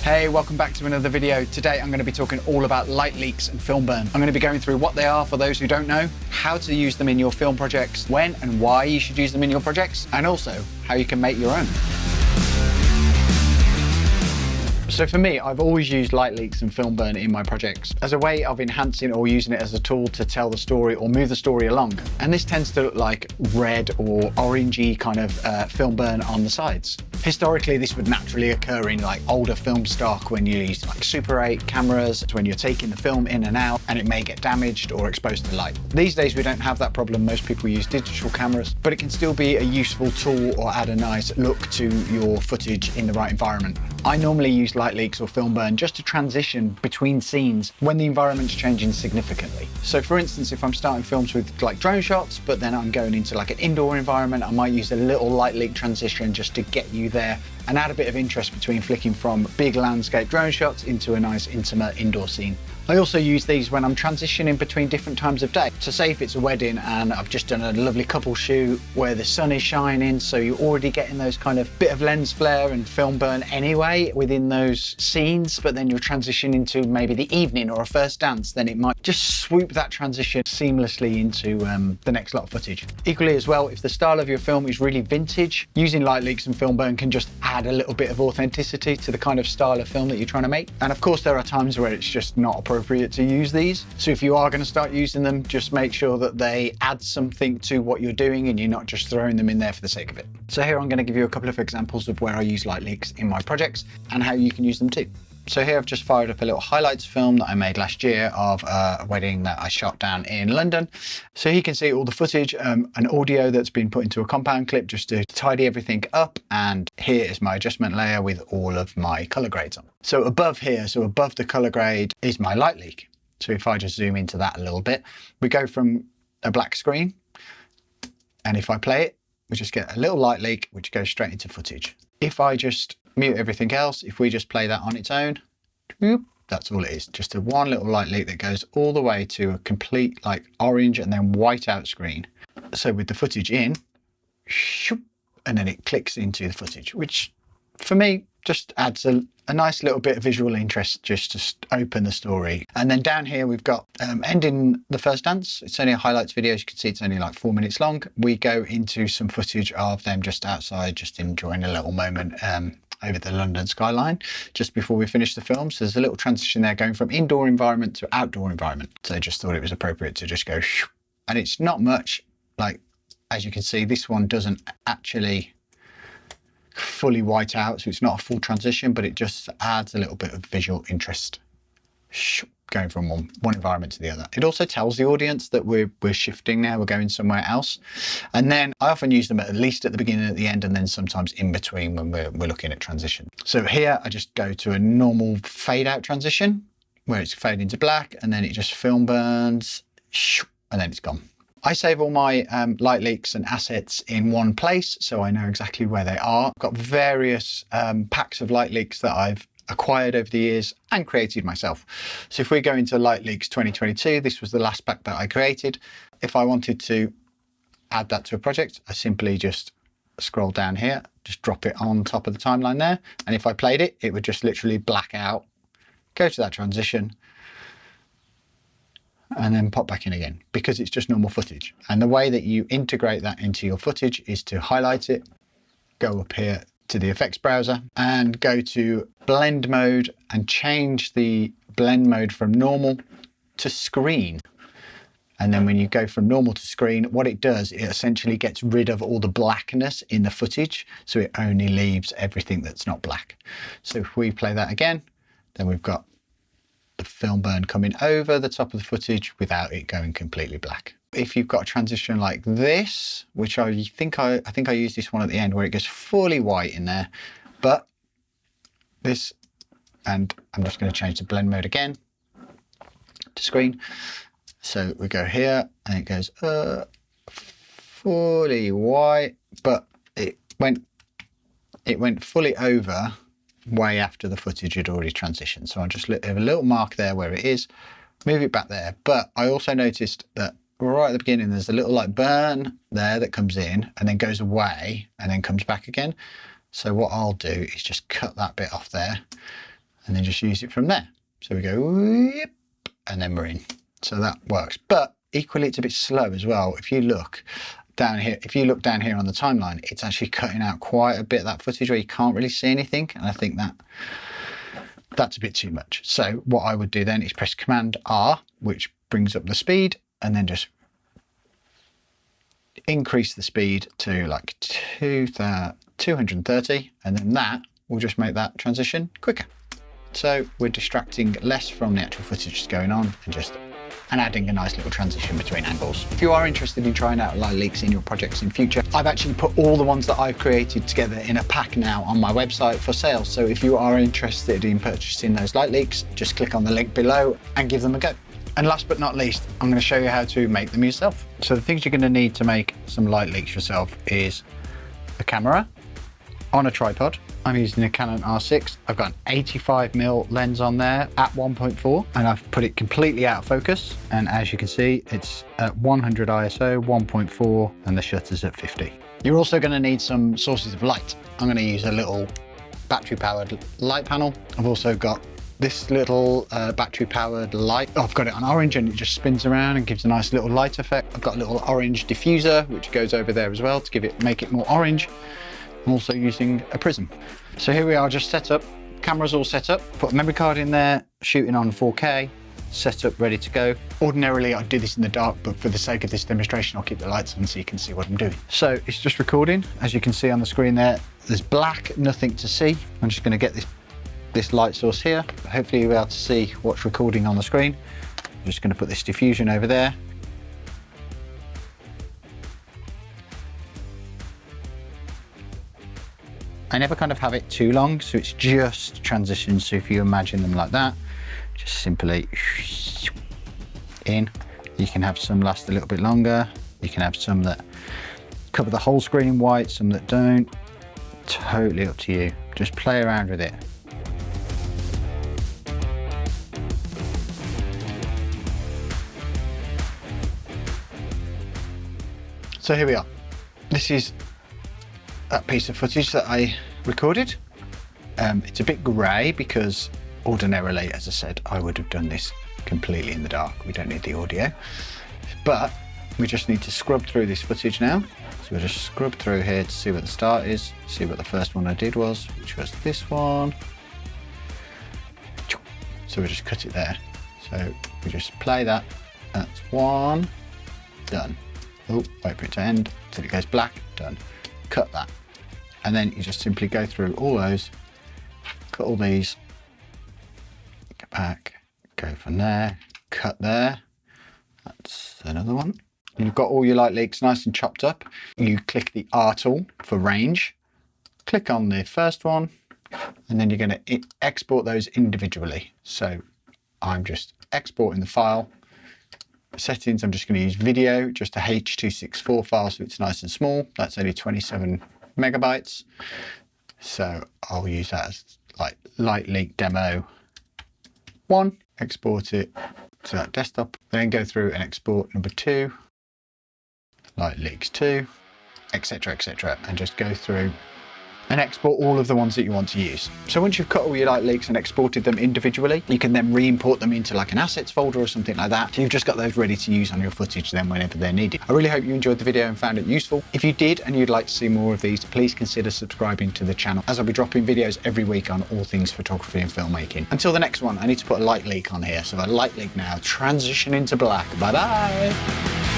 Hey, welcome back to another video. Today I'm going to be talking all about light leaks and film burn. I'm going to be going through what they are for those who don't know, how to use them in your film projects, when and why you should use them in your projects, and also how you can make your own. So for me, I've always used light leaks and film burn in my projects as a way of enhancing or using it as a tool to tell the story or move the story along. And this tends to look like red or orangey kind of film burn on the sides. Historically, this would naturally occur in like older film stock when you use like Super 8 cameras, when you're taking the film in and out and it may get damaged or exposed to light. These days we don't have that problem. Most people use digital cameras, but it can still be a useful tool or add a nice look to your footage in the right environment. I normally use light leaks or film burn just to transition between scenes when the environment's changing significantly. So for instance, if I'm starting films with like drone shots, but then I'm going into like an indoor environment, I might use a little light leak transition just to get you there and add a bit of interest between flicking from big landscape drone shots into a nice intimate indoor scene. I also use these when I'm transitioning between different times of day. So say if it's a wedding and I've just done a lovely couple shoot where the sun is shining, so you're already getting those kind of bit of lens flare and film burn anyway within those scenes, but then you're transitioning to maybe the evening or a first dance, then it might just swoop that transition seamlessly into the next lot of footage. Equally as well, if the style of your film is really vintage, using light leaks and film burn can just add a little bit of authenticity to the kind of style of film that you're trying to make. And of course there are times where it's just not appropriate to use these. So if you are going to start using them, just make sure that they add something to what you're doing and you're not just throwing them in there for the sake of it. So here I'm going to give you a couple of examples of where I use light leaks in my projects and how you can use them too. So here I've just fired up a little highlights film that I made last year of a wedding that I shot down in London. So you can see all the footage and audio that's been put into a compound clip just to tidy everything up. And here is my adjustment layer with all of my color grades on. So above here, so above the color grade is my light leak. So if I just zoom into that a little bit, we go from a black screen. And if I play it, we just get a little light leak, which goes straight into footage. If I just mute everything else, if we just play that on its own, that's all it is. Just a one little light leak that goes all the way to a complete like orange and then white out screen. So with the footage in, and then it clicks into the footage, which for me just adds a nice little bit of visual interest just to open the story. And then down here we've got ending the first dance. It's only a highlights video, as you can see it's only like 4 minutes long. We go into some footage of them just outside, just enjoying a little moment over the London skyline just before we finish the film. So there's a little transition there going from indoor environment to outdoor environment. So I just thought it was appropriate to just go and it's not much. Like, as you can see, this one doesn't actually fully white out, so it's not a full transition, but it just adds a little bit of visual interest going from one environment to the other. It also tells the audience that we're shifting now, we're going somewhere else. And then I often use them at least at the beginning and at the end, and then sometimes in between when we're looking at transition. So here I just go to a normal fade out transition where it's fading to black and then it just film burns and then it's gone. I save all my light leaks and assets in one place, so I know exactly where they are. I've got various packs of light leaks that I've acquired over the years and created myself. So if we go into Light Leaks 2022, this was the last pack that I created. If I wanted to add that to a project, I simply just scroll down here, just drop it on top of the timeline there. And if I played it, it would just literally black out, go to that transition, and then pop back in again because it's just normal footage. And the way that you integrate that into your footage is to highlight it, go up here to the effects browser and go to blend mode and change the blend mode from normal to screen. And then when you go from normal to screen, what it does, it essentially gets rid of all the blackness in the footage. So it only leaves everything that's not black. So if we play that again, then we've got the film burn coming over the top of the footage without it going completely black. If you've got a transition like this, which I think I used this one at the end where it goes fully white in there, but this, and I'm just going to change the blend mode again to screen. So we go here and it goes fully white, but it went fully over way after the footage had already transitioned. So I'll just have a little mark there where it is, move it back there. But I also noticed that right at the beginning, there's a little like burn there that comes in and then goes away and then comes back again. So what I'll do is just cut that bit off there. and then just use it from there. So we go, yep, and then we're in. So that works. But equally, it's a bit slow as well. If you look down here, on the timeline, it's actually cutting out quite a bit of that footage where you can't really see anything. And I think that's a bit too much. So what I would do then is press Command R, which brings up the speed, and then just increase the speed to like 230, and then that will just make that transition quicker. So we're distracting less from the actual footage that's going on and adding a nice little transition between angles. If you are interested in trying out light leaks in your projects in future, I've actually put all the ones that I've created together in a pack now on my website for sale. So if you are interested in purchasing those light leaks, just click on the link below and give them a go. And last but not least, I'm going to show you how to make them yourself. So the things you're going to need to make some light leaks yourself is a camera on a tripod. I'm using a Canon R6. I've got an 85mm lens on there at 1.4, and I've put it completely out of focus. And as you can see, it's at 100 ISO, 1.4, and the shutter's at 50. You're also going to need some sources of light. I'm going to use a little battery-powered light panel. I've also got this little battery-powered light. I've got it on orange, and it just spins around and gives a nice little light effect. I've got a little orange diffuser, which goes over there as well to make it more orange. I'm also using a prism. So here we are, just set up. Camera's all set up. Put a memory card in there, shooting on 4K, set up, ready to go. Ordinarily, I'd do this in the dark, but for the sake of this demonstration, I'll keep the lights on so you can see what I'm doing. So it's just recording. As you can see on the screen there, there's black, nothing to see. I'm just gonna get this light source here. Hopefully you'll be able to see what's recording on the screen. I'm just gonna put this diffusion over there. I never kind of have it too long, so it's just transitions. So if you imagine them like that, just simply in. You can have some last a little bit longer. You can have some that cover the whole screen in white, some that don't. Totally up to you. Just play around with it. So here we are. This is that piece of footage that I recorded. It's a bit grey because ordinarily, as I said, I would have done this completely in the dark. We don't need the audio, but we just need to scrub through this footage now. So we'll just scrub through here to see what the start is, see what the first one I did was, which was this one. So we just cut it there. So we just play that. That's one, done. Oh, wait for it to end till it goes black, done. Cut that. And then you just simply go through all those, cut all these, go back, go from there, cut there. That's another one. And you've got all your light leaks nice and chopped up. You click the R tool for range, click on the first one, and then you're going to export those individually. So I'm just exporting the file. Settings, I'm just going to use video, just a H.264 file, so it's nice and small. That's only 27 megabytes. So I'll use that as like light leak demo 1, export it to that desktop, then go through and export number 2, light leaks 2, etc, etc, and just go through and export all of the ones that you want to use. So once you've cut all your light leaks and exported them individually, you can then re-import them into like an assets folder or something like that. So you've just got those ready to use on your footage then whenever they're needed. I really hope you enjoyed the video and found it useful. If you did and you'd like to see more of these, please consider subscribing to the channel, as I'll be dropping videos every week on all things photography and filmmaking. Until the next one, I need to put a light leak on here. So a light leak now, transition into black. Bye bye.